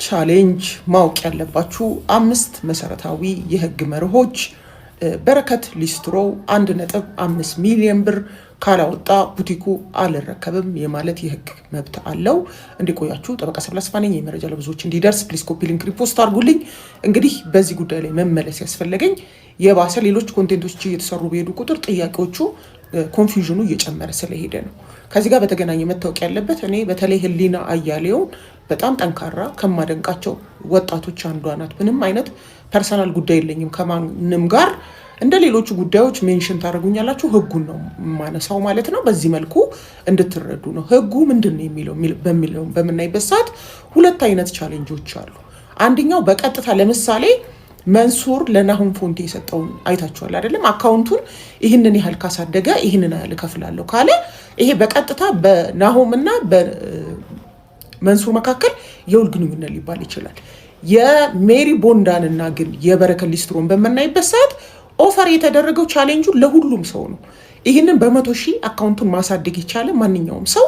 ቻሌንጅ ማወቅ ያለባችሁ 5 መሰረታዊ የህግ መርሆች። በረከት ሊስትሮ 1.5 ሚሊዮን ብር ካላወጣ ቡቲኩ አልረከብም የማለት የህግ መብት አለው። እንዲቆያችሁ ጠበቃ ሰብለ አስፋ ነኝ። የመረጃ ለብዙዎች እንዲደርስ ፕሊስ ኮፒ ሊንክ ሪፖስት አድርጉልኝ። እንግዲህ በዚህ ጉዳይ ላይ መመለስ ያስፈልገኝ የባሰ ሌሎች ኮንቴንቶች እየተሰሩ በሄዱ ቁጥር ጥያቄዎቹ ኮንፊውዥኑ እየጨመረ ስለሄደ ነው። ከዚህ ጋር በተገናኘ መታወቅ ያለበት እኔ በተለይ ህሊና አያሌውን በጣም ጠንካራ ከማደንቃቸው ወጣቶች አንዷ ናት። ምንም አይነት ፐርሰናል ጉዳይ የለኝም ከማንም ጋር። እንደ ሌሎቹ ጉዳዮች ሜንሽን ታደርጉኛላችሁ፣ ህጉን ነው ማነሳው ማለት ነው። በዚህ መልኩ እንድትረዱ ነው። ህጉ ምንድን ነው በሚለው በምናይበት ሰዓት 2 አይነት ቻሌንጆች አሉ። አንደኛው በቀጥታ ለምሳሌ መንሱር ለናሁም ፎንቴ የሰጠውን አይታችኋል አይደለም? አካውንቱን ይህንን ያህል ካሳደገ ይህንን ያህል እከፍላለሁ ካለ ይሄ በቀጥታ በናሁምና በመንሱር መካከል የውል ግንኙነት ሊባል ይችላል። የሜሪ ቦንዳንና ግን የበረከት ሊስትሮን በመናይበት ሰዓት ኦፈር የተደረገው ቻሌንጁ ለሁሉም ሰው ነው። ይህንን በ100,000 አካውንቱን ማሳደግ ይቻለ ማንኛውም ሰው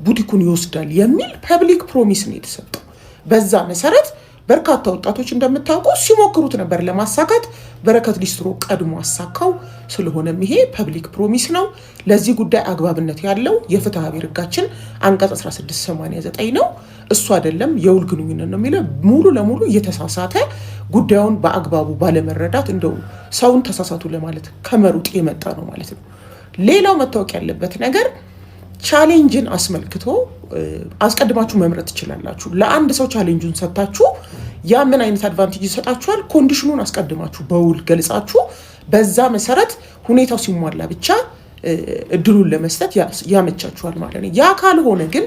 ቡቲኩን ይወስዳል የሚል ፐብሊክ ፕሮሚስ ነው የተሰጠው። በዛ መሰረት በርካታ ወጣቶች እንደምታውቁ ሲሞክሩት ነበር ለማሳካት። በረከት ሊስትሮ ቀድሞ አሳካው። ስለሆነም ይሄ ፐብሊክ ፕሮሚስ ነው። ለዚህ ጉዳይ አግባብነት ያለው የፍትሐ ብሔር ህጋችን አንቀጽ 1689 ነው። እሱ አይደለም የውል ግንኙነት ነው የሚለው። ሙሉ ለሙሉ እየተሳሳተ ጉዳዩን በአግባቡ ባለመረዳት እንደው ሰውን ተሳሳቱ ለማለት ከመሩጥ የመጣ ነው ማለት ነው። ሌላው መታወቅ ያለበት ነገር ቻሌንጅን አስመልክቶ አስቀድማችሁ መምረጥ ትችላላችሁ። ለአንድ ሰው ቻሌንጁን ሰጣችሁ ያ ምን አይነት አድቫንቴጅ ይሰጣችኋል? ኮንዲሽኑን አስቀድማችሁ በውል ገልጻችሁ በዛ መሰረት ሁኔታው ሲሟላ ብቻ እድሉን ለመስጠት ያመቻችኋል ማለት ነው። ያ ካልሆነ ግን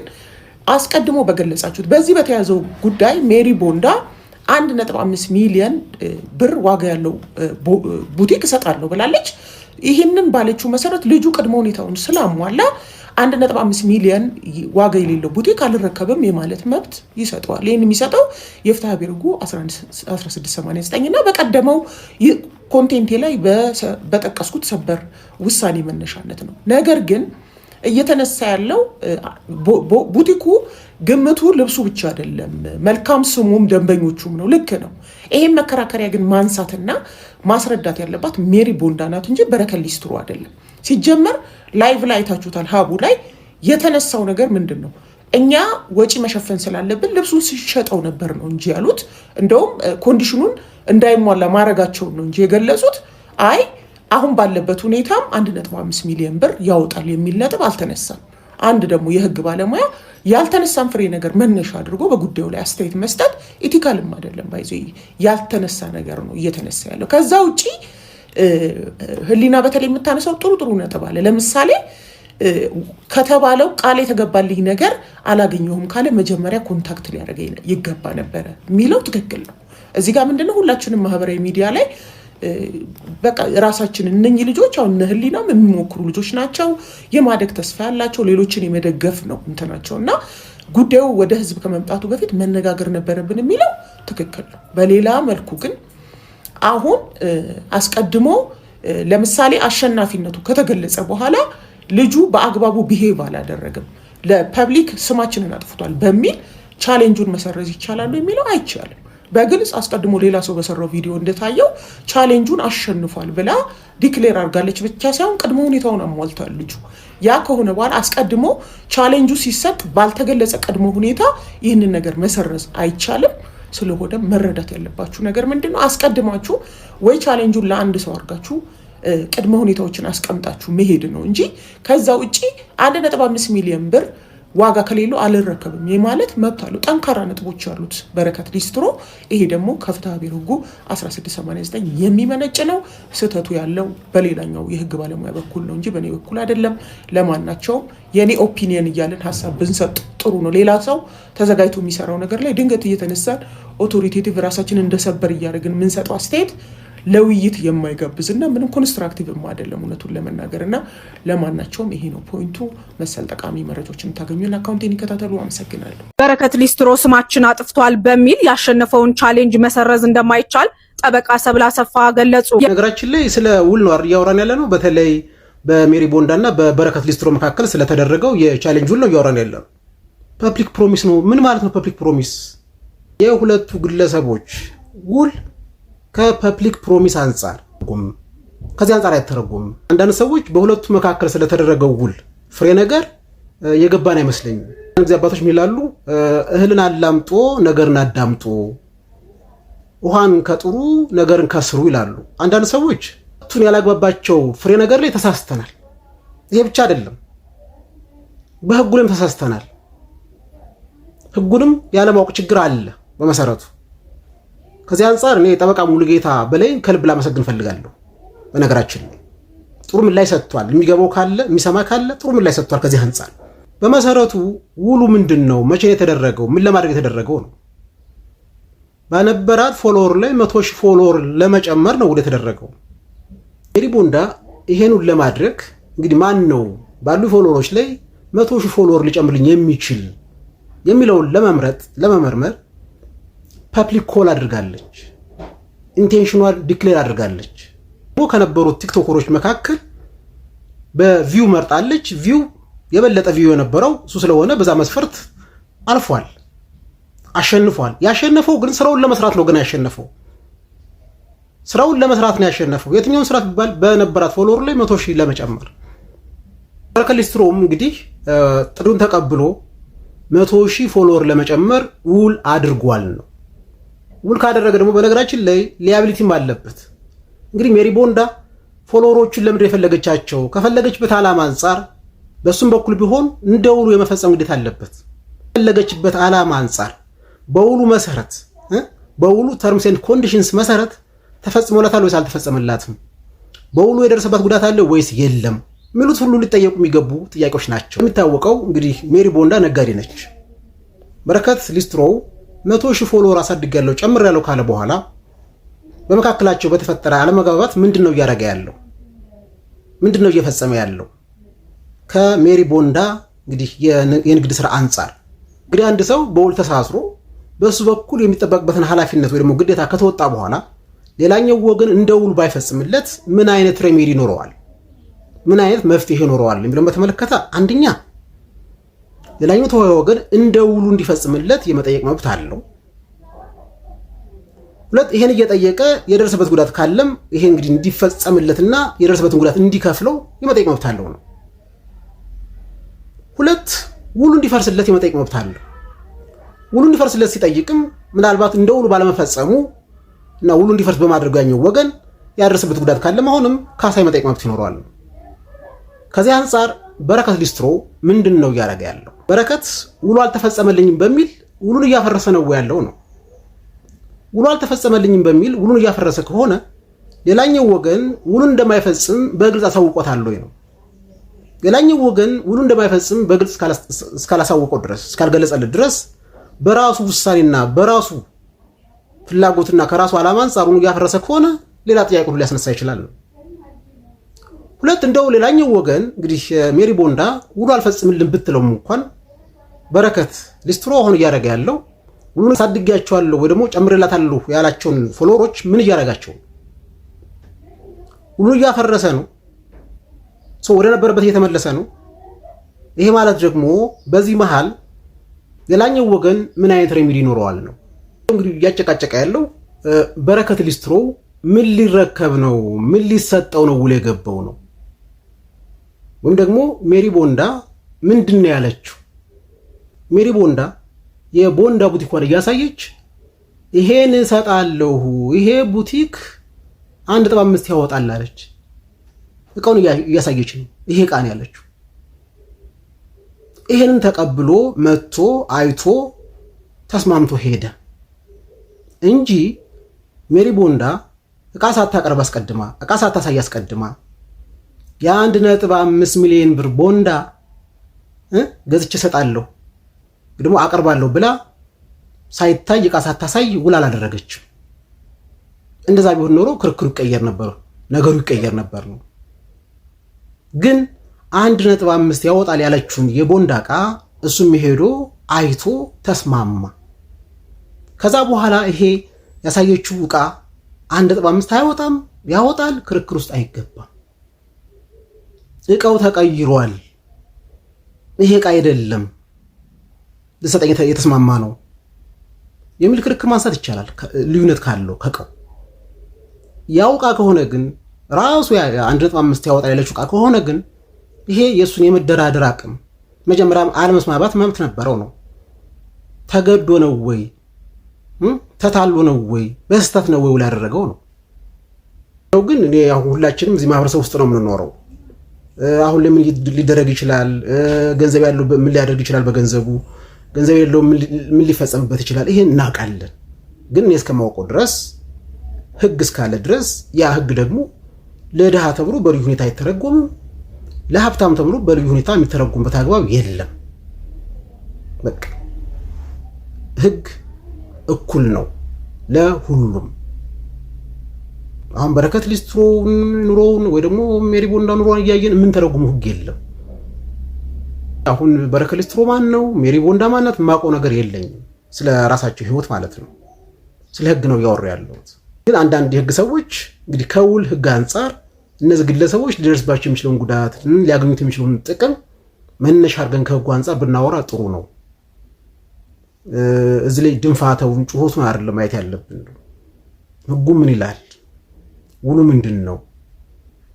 አስቀድሞ በገለጻችሁት በዚህ በተያዘው ጉዳይ ሜሪ ቦንዳ 1.5 ሚሊዮን ብር ዋጋ ያለው ቡቲክ እሰጣለሁ ብላለች። ይህንን ባለችው መሰረት ልጁ ቅድመ ሁኔታውን ስላሟላ 1.5 ሚሊዮን ዋጋ የሌለው ቡቲክ አልረከብም የማለት መብት ይሰጠዋል። ይህን የሚሰጠው የፍትሐ ብሔር ህጉ 1689 እና በቀደመው ኮንቴንቴ ላይ በጠቀስኩት ሰበር ውሳኔ መነሻነት ነው። ነገር ግን እየተነሳ ያለው ቡቲኩ ግምቱ ልብሱ ብቻ አይደለም፣ መልካም ስሙም ደንበኞቹም ነው። ልክ ነው። ይሄን መከራከሪያ ግን ማንሳትና ማስረዳት ያለባት ሜሪ ቦንዳ ናት እንጂ በረከት ሊስትሮ አይደለም። ሲጀመር ላይቭ ላይ አይታችሁታል። ሀቡ ላይ የተነሳው ነገር ምንድን ነው? እኛ ወጪ መሸፈን ስላለብን ልብሱን ሲሸጠው ነበር ነው እንጂ ያሉት። እንደውም ኮንዲሽኑን እንዳይሟላ ማድረጋቸውን ነው እንጂ የገለጹት። አይ አሁን ባለበት ሁኔታም 1.5 ሚሊዮን ብር ያወጣል የሚል ነጥብ አልተነሳም። አንድ ደግሞ የህግ ባለሙያ ያልተነሳን ፍሬ ነገር መነሻ አድርጎ በጉዳዩ ላይ አስተያየት መስጠት ኢቲካልም አይደለም። ባይዞ ያልተነሳ ነገር ነው እየተነሳ ያለው። ከዛ ውጪ ህሊና በተለይ የምታነሳው ጥሩ ነጥብ አለ። ለምሳሌ ከተባለው ቃል የተገባልኝ ነገር አላገኘሁም ካለ መጀመሪያ ኮንታክት ሊያደርገኝ ይገባ ነበረ የሚለው ትክክል ነው። እዚህ ጋር ምንድነው ሁላችንም ማህበራዊ ሚዲያ ላይ በቃ ራሳችን እነኚህ ልጆች አሁን ህሊናም የሚሞክሩ ልጆች ናቸው። የማደግ ተስፋ ያላቸው ሌሎችን የመደገፍ ነው እንትናቸው እና ጉዳዩ ወደ ህዝብ ከመምጣቱ በፊት መነጋገር ነበረብን የሚለው ትክክል ነው። በሌላ መልኩ ግን አሁን አስቀድሞ ለምሳሌ አሸናፊነቱ ከተገለጸ በኋላ ልጁ በአግባቡ ቢሄቭ አላደረግም፣ ለፐብሊክ ስማችንን አጥፍቷል በሚል ቻሌንጁን መሰረዝ ይቻላል የሚለው አይቻልም። በግልጽ አስቀድሞ ሌላ ሰው በሰራው ቪዲዮ እንደታየው ቻሌንጁን አሸንፏል ብላ ዲክሌር አድርጋለች ብቻ ሳይሆን ቅድመ ሁኔታውን አሟልቷል ልጁ። ያ ከሆነ በኋላ አስቀድሞ ቻሌንጁ ሲሰጥ ባልተገለጸ ቅድመ ሁኔታ ይህንን ነገር መሰረዝ አይቻልም። ስለሆነ መረዳት ያለባችሁ ነገር ምንድነው? አስቀድማችሁ ወይ ቻሌንጁን ለአንድ ሰው አድርጋችሁ ቅድመ ሁኔታዎችን አስቀምጣችሁ መሄድ ነው እንጂ ከዛ ውጪ 1.5 ሚሊዮን ብር ዋጋ ከሌለው አልረከብም የማለት መብት አለው። ጠንካራ ነጥቦች ያሉት በረከት ሊስትሮ። ይሄ ደግሞ ከፍትሐ ብሔር ህጉ 1689 የሚመነጭ ነው። ስህተቱ ያለው በሌላኛው የህግ ባለሙያ በኩል ነው እንጂ በእኔ በኩል አይደለም። ለማናቸውም የኔ ኦፒኒየን እያለን ሀሳብ ብንሰጥ ጥሩ ነው። ሌላ ሰው ተዘጋጅቶ የሚሰራው ነገር ላይ ድንገት እየተነሳን ኦቶሪቴቲቭ ራሳችንን እንደሰበር እያደረግን የምንሰጠው አስተያየት ለውይይት የማይጋብዝና ምንም ኮንስትራክቲቭም አይደለም እውነቱን ለመናገርና ለማናቸውም ይሄ ነው ፖይንቱ። መሰል ጠቃሚ መረጃዎችን ታገኙና አካውንቴን ይከታተሉ። አመሰግናለሁ። በረከት ሊስትሮ ስማችን አጥፍቷል በሚል ያሸነፈውን ቻሌንጅ መሰረዝ እንደማይቻል ጠበቃ ሰብለ አሰፋ ገለጹ። ነገራችን ላይ ስለ ውል ነው እያወራን ያለ ነው። በተለይ በሜሪ ቦንዳና በበረከት ሊስትሮ መካከል ስለተደረገው የቻሌንጅ ውል ነው እያወራን ያለ ነው። ፐብሊክ ፕሮሚስ ነው። ምን ማለት ነው ፐብሊክ ፕሮሚስ? የሁለቱ ግለሰቦች ውል ከፐብሊክ ፕሮሚስ አንጻር ከዚህ አንጻር አይተረጎምም። አንዳንድ ሰዎች በሁለቱ መካከል ስለተደረገው ውል ፍሬ ነገር የገባን አይመስለኝም። ጊዜ አባቶች ይላሉ እህልን አላምጦ ነገርን አዳምጦ ውሃን ከጥሩ ነገርን ከስሩ ይላሉ። አንዳንድ ሰዎች እቱን ያላግባባቸው ፍሬ ነገር ላይ ተሳስተናል። ይሄ ብቻ አይደለም፣ በህጉ ላይም ተሳስተናል። ህጉንም ያለማወቅ ችግር አለ በመሰረቱ። ከዚህ አንጻር እኔ ጠበቃ ሙሉጌታ በላይ ከልብ ላመሰግን ፈልጋለሁ። በነገራችን ላይ ጥሩ ምላሽ ሰጥቷል። የሚገባው ካለ የሚሰማ ካለ ጥሩ ምላሽ ሰጥቷል። ከዚህ አንጻር በመሰረቱ ውሉ ምንድነው? መቼ የተደረገው? ምን ለማድረግ የተደረገው ነው? በነበራት ፎሎወር ላይ 100,000 ፎሎወር ለመጨመር ነው ውል የተደረገው። ሜሪ ቦንዳ ይሄንን ለማድረግ እንግዲህ ማን ነው ባሉ ፎሎወሮች ላይ 100,000 ፎሎወር ሊጨምርልኝ የሚችል የሚለውን ለመመርመር ፐብሊክ ኮል አድርጋለች። ኢንቴንሽኗል ዲክሌር አድርጋለች። ከነበሩት ቲክቶከሮች መካከል በቪው መርጣለች። ቪው የበለጠ ቪው የነበረው እሱ ስለሆነ በዛ መስፈርት አልፏል፣ አሸንፏል። ያሸነፈው ግን ስራውን ለመስራት ነው። ግን ያሸነፈው ስራውን ለመስራት ነው ያሸነፈው። የትኛውን ስራ ቢባል በነበራት ፎሎወር ላይ 100,000 ለመጨመር። በረከት ሊስትሮም እንግዲህ ጥሩን ተቀብሎ 100,000 ፎሎወር ለመጨመር ውል አድርጓል ነው። ውል ካደረገ ደግሞ በነገራችን ላይ ሊያቢሊቲም አለበት። እንግዲህ ሜሪ ቦንዳ ፎሎወሮቹን ለምንድን የፈለገቻቸው? ከፈለገችበት ዓላማ አንጻር በሱም በኩል ቢሆን እንደ ውሉ የመፈጸም ግዴታ አለበት። ከፈለገችበት ዓላማ አንጻር በውሉ መሰረት በውሉ ተርምስ ኤንድ ኮንዲሽንስ መሰረት ተፈጽሞላታል ወይስ አልተፈጸመላትም? በውሉ የደረሰባት ጉዳት አለ ወይስ የለም? የሚሉት ሁሉ ሊጠየቁ የሚገቡ ጥያቄዎች ናቸው። የሚታወቀው እንግዲህ ሜሪ ቦንዳ ነጋዴ ነች። በረከት ሊስትሮው 100,000 ፎሎወር አሳድጋለሁ ጨምሬያለሁ ካለ በኋላ በመካከላቸው በተፈጠረ አለመግባባት ምንድነው እያደረገ ያለው? ምንድነው እየፈጸመ ያለው? ከሜሪ ቦንዳ እንግዲህ የንግድ ስራ አንጻር እንግዲህ አንድ ሰው በውል ተሳስሮ በሱ በኩል የሚጠበቅበትን ኃላፊነት ወይ ደግሞ ግዴታ ከተወጣ በኋላ ሌላኛው ወገን እንደ ውሉ ባይፈጽምለት ምን አይነት ሬሜዲ ይኖረዋል? ምን አይነት መፍትሄ ይኖረዋል የሚለውን በተመለከተ አንደኛ ሌላኛው ተወያይ ወገን እንደ ውሉ እንዲፈጽምለት የመጠየቅ መብት አለው። ሁለት ይሄን እየጠየቀ የደረሰበት ጉዳት ካለም ይሄ እንግዲህ እንዲፈጸምለትና የደረሰበትን ጉዳት እንዲከፍለው የመጠየቅ መብት አለው ነው። ሁለት ውሉ እንዲፈርስለት የመጠየቅ መብት አለው። ውሉ እንዲፈርስለት ሲጠይቅም ምናልባት እንደ ውሉ ባለመፈጸሙ እና ውሉ እንዲፈርስ በማድረጉ ያኛው ወገን ያደረሰበት ጉዳት ካለ መሆንም ካሳ የመጠየቅ መብት ይኖረዋል። ከዚህ አንጻር በረከት ሊስትሮ ምንድነው እያደረገ ያለው? በረከት ውሉ አልተፈጸመልኝም በሚል ውሉን እያፈረሰ ነው ያለው ነው። ውሉ አልተፈጸመልኝም በሚል ውሉን እያፈረሰ ከሆነ ሌላኛው ወገን ውሉን እንደማይፈጽም በግልጽ አሳውቆታል ወይ ነው። ሌላኛው ወገን ውሉን እንደማይፈጽም በግልጽ እስካላሳወቀው ድረስ እስካልገለጸለት ድረስ በራሱ ውሳኔና በራሱ ፍላጎትና ከራሱ ዓላማ አንጻር ውሉን እያፈረሰ ከሆነ ሌላ ጥያቄ ሁሉ ሊያስነሳ ይችላል። ሁለት እንደው ሌላኛው ወገን እንግዲህ ሜሪ ቦንዳ ውሉ አልፈጽምልን ብትለው እንኳን በረከት ሊስትሮ አሁን እያደረገ ያለው ውሉን ሳድጋቸዋለሁ ወይ ደግሞ ጨምሬላታለሁ ያላቸውን ፎሎወሮች ምን እያደረጋቸው? ውሉን እያፈረሰ ነው። ሰው ወደ ነበረበት እየተመለሰ ነው። ይሄ ማለት ደግሞ በዚህ መሃል ሌላኛው ወገን ምን አይነት ሬሜዲ ይኖረዋል ነው እንግዲህ እያጨቃጨቀ ያለው። በረከት ሊስትሮ ምን ሊረከብ ነው? ምን ሊሰጠው ነው ውል የገባው ነው? ወይም ደግሞ ሜሪ ቦንዳ ምንድነው ያለችው? ሜሪ ቦንዳ የቦንዳ ቡቲኳን እያሳየች ይሄን እሰጣለሁ፣ ይሄ ቡቲክ 1.5 ያወጣል አለች። እቃውን እያሳየች ነው። ይሄ እቃ ነው ያለችው። ይሄንን ተቀብሎ መጥቶ አይቶ ተስማምቶ ሄደ እንጂ ሜሪ ቦንዳ እቃ ሳታቀርብ አስቀድማ እቃ ሳታሳይ አስቀድማ የ1.5 ሚሊዮን ብር ቦንዳ ገዝቼ እሰጣለሁ ደግሞ አቀርባለሁ ብላ ሳይታይ እቃ ሳታሳይ ውል አላደረገችም። እንደዛ ቢሆን ኖሮ ክርክሩ ይቀየር ነበር፣ ነገሩ ይቀየር ነበር ነው። ግን 1.5 ያወጣል ያለችውን የቦንዳ እቃ እሱም ሄዶ አይቶ ተስማማ። ከዛ በኋላ ይሄ ያሳየችው እቃ 1.5 አይወጣም ያወጣል፣ ክርክር ውስጥ አይገባም። እቃው ተቀይሯል፣ ይሄ እቃ አይደለም ልሰጠኝ የተስማማ ነው የሚል ክርክር ማንሳት ይቻላል። ልዩነት ካለው ከቀው ያውቃ ከሆነ ግን ራሱ 1.5 ያወጣ ያለችው ዕቃ ከሆነ ግን ይሄ የእሱን የመደራደር አቅም መጀመሪያም አለመስማማት መብት ነበረው ነው። ተገዶ ነው ወይ ተታሎ ነው ወይ በስተት ነው ወይ ያደረገው ነው። ግን እኔ ሁላችንም እዚህ ማህበረሰብ ውስጥ ነው የምንኖረው። አሁን ለምን ሊደረግ ይችላል? ገንዘብ ያለው ምን ሊያደርግ ይችላል? በገንዘቡ ገንዘብ ያለው ምን ሊፈጸምበት ይችላል? ይሄን እናውቃለን። ግን እኔ እስከማውቀው ድረስ ህግ እስካለ ድረስ ያ ህግ ደግሞ ለድሃ ተብሎ በልዩ ሁኔታ አይተረጎምም፣ ለሀብታም ተብሎ በልዩ ሁኔታ የሚተረጎምበት አግባብ የለም። በቃ ህግ እኩል ነው ለሁሉም። አሁን በረከት ሊስትሮ ኑሮውን ወይ ደግሞ ሜሪቦንዳ ኑሮውን እያየን የምንተረጉመው ህግ የለም። አሁን በረከት ሊስትሮ ማን ነው ሜሪቦንዳ ማናት የማውቀው ነገር የለኝም። ስለ ራሳቸው ህይወት ማለት ነው። ስለ ህግ ነው እያወሩ ያለሁት። ግን አንዳንድ የህግ ሰዎች እንግዲህ ከውል ህግ አንጻር እነዚህ ግለሰቦች ሊደርስባቸው የሚችለውን ጉዳት ሊያገኙት የሚችለውን ጥቅም መነሻ አድርገን ከህጉ አንጻር ብናወራ ጥሩ ነው። እዚህ ላይ ድንፋታውን ጩኸቱን አይደለም ማየት ያለብን። ህጉ ምን ይላል? ውሉ ምንድን ነው?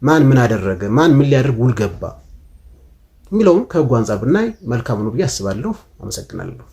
ማን ምን አደረገ? ማን ምን ሊያደርግ ውል ገባ የሚለውን ከህጉ አንጻር ብናይ መልካም ነው ብዬ አስባለሁ። አመሰግናለሁ።